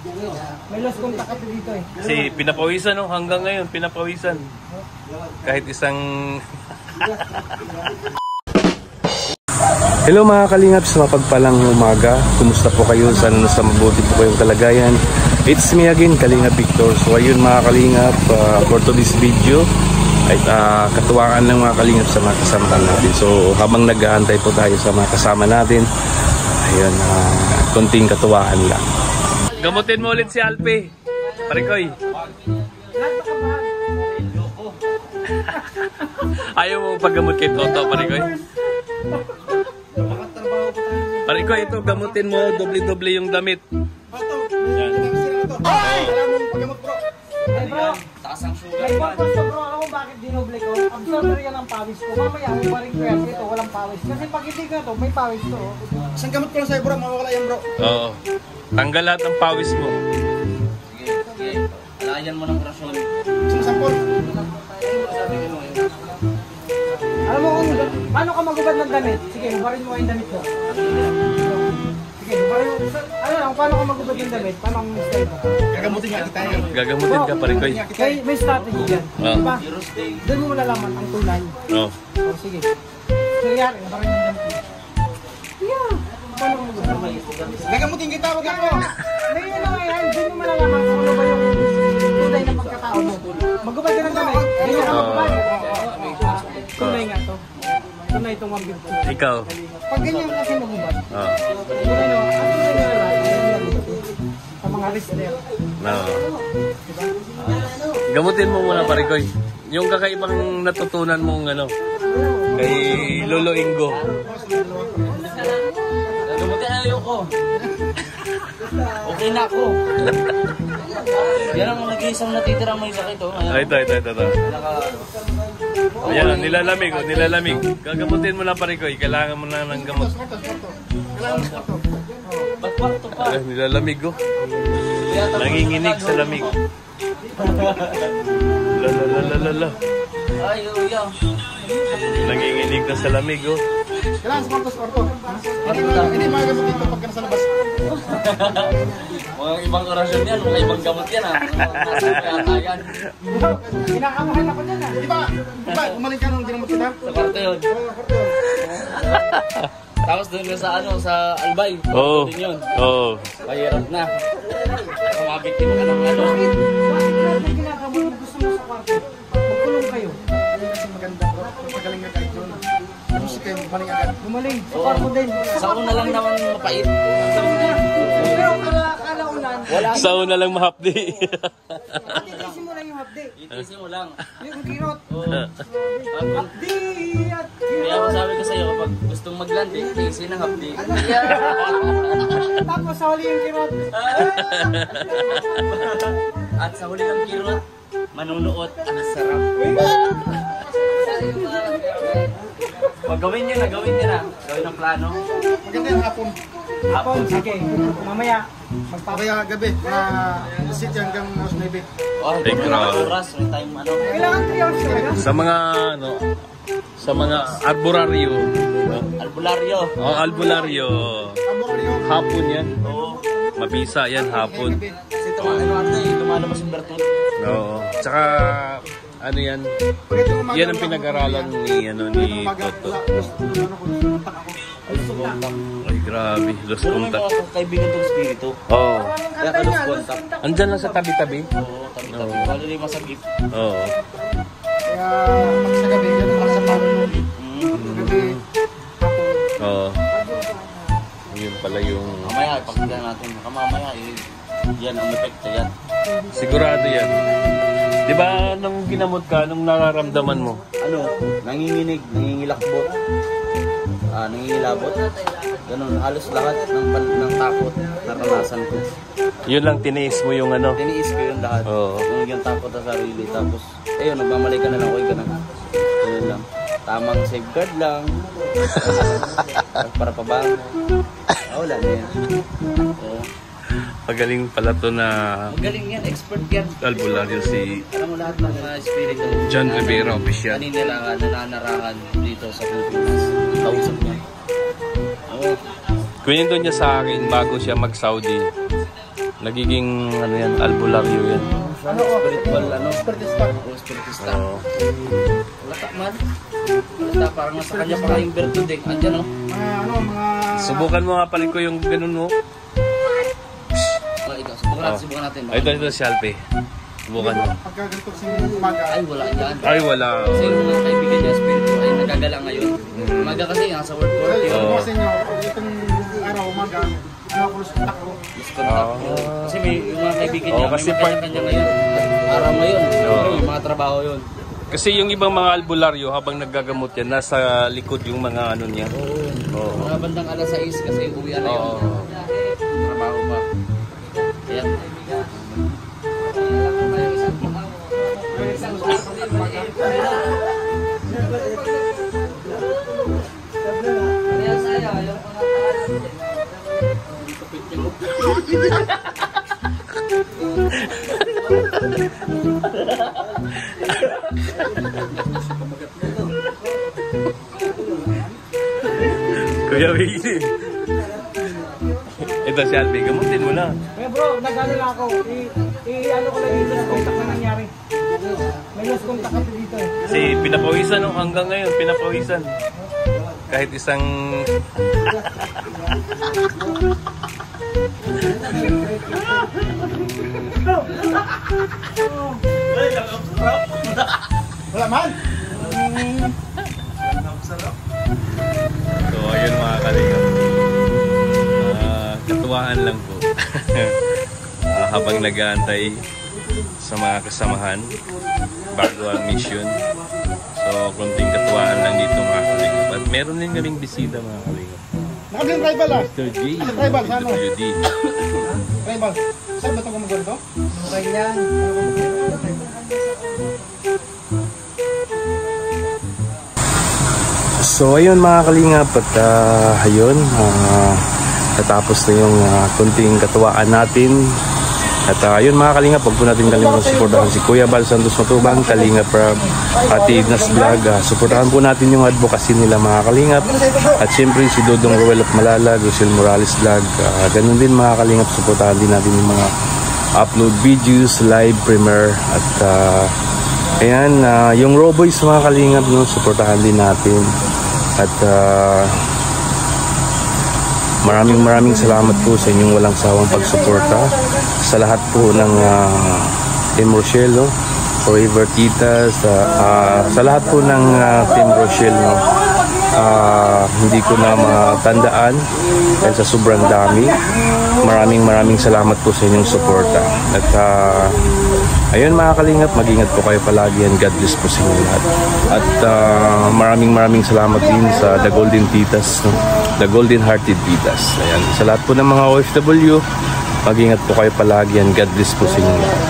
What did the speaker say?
May lost contact ako dito eh. Kasi pinapawisan, no? Hanggang ngayon, pinapawisan. Kahit isang... Hello mga kalingap, sa mapagpalang umaga. Kumusta po kayo? Sana nasa mabuti po kayong kalagayan. It's me again, Kalingap Victor. So ayun mga kalingap, for today's video ay katuwaan ng mga kalingap sa mga kasama natin. So habang nag-aantay po tayo sa mga kasama natin, ayun, konting katuwaan lang. Gamutin mo ulit si Alpe, Parikoy. Ayaw mo paggamot kay Toto, Parikoy? Parikoy, ito, gamutin mo, doble-doble yung damit. Yan. Ay, alam mo paggamot bro. Ay bro, taas ang sugar. May purpose bro ako bakit dinoble ko. Absorber yan ang pawis ko. Mamaya, may waring ko yan. Ito, walang pawis. Kasi pag hindi ko ito, may pawis to. Isang gamot ko lang sa'yo bro, mawawala yan bro. Oo. Tanggal lahat ng pawis mo. Sige, sige. Alayan mo ng rasyon. Sumasampol. Alam mo kung paano ka magubad ng damit? Sige, hubarin mo yung damit mo. Sige, hubarin mo. Ano lang, paano ka magubad ng damit? Paano ang style mo? Gagamutin nga kita yan. Gagamutin ka, Parikoy. May strategy dyan. Diba? Doon mo malalaman ang tulay. Oo. Oh, sige. Nangyari, hubarin mo yung damit mo. Yeah. Paano ka magubad? Gagamutin kita, wag ako. May ano nga yan, doon mo malalaman kung ano ba yung tulay ng pagkatao mo. Magubad ka ng damit. Hindi ka magubad. Tunay nga to. Tunay itong 150. Ikaw? Pag ganyan kasi magubad. Oo. Tunay na, ang tunay na lang. Sa mga wrestler. Oo. Gamutin mo muna, Parikoy. Yung kakaibang natutunan mong ano, kay Lolo Ingo. Gagamutin ayoko. Okay na ako. Yan ang nag-iisang natitirang may sakit, oh. Ito. Ayan, nilalamig, oh, nilalamig. Gagamutin mo na, Parikoy. Kailangan mo na ng gamot. Ba't kwarto pa? Nilalamig, oh. Nanginginig sa lamig. Lalalala. Ay, uyang. Nanginginig na sa lamig, oh. Kailangan sa kwarto. Hindi magagamot dito pagka nasa labas. Mga ibang orasyon yan, mga ibang gamot yan, ha. Nasa kaya yan. Kinakamahan ako dyan, ha. Di ba, umaling ka nung ginamot kita? Sa kwarto yun. Tapos doon ka sa ano, sa Albay. Oo. Doon yun. Oo. Mahirap na. Kumabiktim ka ng ano. Bakit natin ginagamot mo gusto mo sa kwarto? Magkulong kayo. Kasi maganda, bro. Pagaling nga kahit doon. Gusto kayo, gumaling agad. Gumaling. Sa kwarto din. Sa una lang naman mapait. Pero kalaunan. Sa una lang mahapdi. Titisin mo lang yung hapdi. Itisin mo lang. Yung kirot. Hapdi! At Kaya masabi ko sa'yo, kapag gustong mag-land, itisin ang hapdi. tapos sa huli yung kirot. At sa huli ng kirot, manunuot ang sarap. Gawin nyo na. Gawin ang plano. Maganda yung hapon. Hapon, sige. Mamaya, Kaya gabi, city hanggang mas maybe. Oh, Ay, grabe. oras, may time ano. kailangan 3 hours talaga. Sa mga ano, sa mga arboraryo. Albularyo. Oh, albularyo. Hapon yan. Oo. Mabisa yan hapon. Kasi lumalabas yung bertud. Oo. Tsaka ano yan? Yan ang pinag-aralan ni Toto. Ay, grabe. Lost Pero may contact. mga kaibigan ng espiritu. Oo. Kaya ka lost contact. Andyan lang sa tabi-tabi. Oo, tabi-tabi. Lalo na yung masagip. Oo. Kaya pag sa gabi, yan para sa pagod. Gabi, Oo. Yun pala yung... Mamaya, ipakita natin. Mamaya, yan ang epekto yan. Sigurado yan. Di ba nung ginamot ka, nung nararamdaman mo? Ano, nanginginig, nangingilakbot, nangingilabot. Ganun, halos lahat ng takot naranasan ko. Yun lang tiniis mo yung ano. Tiniis ko yung lahat. Oo. Yung takot sa sarili. Tapos, ayun, nagmamalay ka na lang, okay ka na. Ganun lang. Tamang safeguard lang. Para pabango. Wala na yan. Oo. Magaling pala to na Magaling yan, expert yan. albularyo si Alam mo lahat ng mga espiritu. John Rivera Official. Kanina lang nananarahan dito sa Pilipinas. Kausap niya. Oo. Kwento niya sa akin bago siya mag-Saudi Nagiging ano yan, albularyo yan. Ano ko? Spiritual, ano? Spiritista. O, spiritista. Oo. Wala ka man. Wala ka, parang nasa kanya parang yung virtud eh. Andyan, no? Mga... Subukan mo nga pala ko yung ganun mo. Ikaw, subukan natin. Ito si Alpe. Subukan mo. Pagka ganito sa umaga. Ay, wala yan. Ay, wala. Kasi yung mga kaibigan niya, spiritual, ay nagagala ngayon. Umaga kasi, nasa world court Ay, yun. ano kasi nyo, itong araw, umaga, ano ko sa ako. Kasi may yung mga kaibigan niya, kasi may kanya ngayon. Araw ngayon, Oo. yung mga trabaho yun. Kasi yung ibang mga albularyo, habang naggagamot yan, nasa likod yung mga ano niya. Oo. Mga bandang alas 6 kasi uwi na yun. Oo. Trabaho pa. Kaya, Kuya Willie. Ito si Alpe, gamutin mo na. Eh bro, nag-ano lang ako. I-ano ko lang dito na contact na nangyari. May lost contact ako dito eh. Kasi pinapawisan no, hanggang ngayon, pinapawisan. Kahit isang... Wala man! So ayun mga kalingap, katuwaan lang po. Habang nag-aantay sa mga kasamahan bago ang mission. So kunting katuwaan lang dito mga kalingap. At meron din kaming bisita mga kalingap. Nakabing tribal ah! Mr. J, Tribal, sa ano? WD. Tribal. Saan ba ito gumagano to? Okay yan. So ayun mga kalingap at ayun, natapos na yung kunting katuwaan natin. At ayun mga kalingap, huwag po natin kalimutan suportahan si Kuya Bal Santos Matubang, Kalingap Rab, Ate Ignas Vlog. Suportahan po natin yung advocacy nila mga kalingap. At siyempre si Dodong Ruel of Malala, Rosel Morales Vlog. Ganun din mga kalingap, suportahan din natin yung mga upload videos, live premiere. At ayan, yung Roboys mga kalingap, no, suportahan din natin. At maraming salamat po sa inyong walang sawang pagsuporta sa lahat po ng Team Rochelle, no? Forever Titas, sa lahat po ng Team Rochelle, no? Hindi ko na matandaan dahil sa sobrang dami. Maraming salamat po sa inyong suporta. At ayun mga kalingap, mag-ingat po kayo palagi and God bless po sa inyo lahat. At maraming salamat din sa The Golden Titas, no? The Golden Hearted Titas. Ayan, sa lahat po ng mga OFW, mag-ingat po kayo palagi and God bless po sa inyo lahat.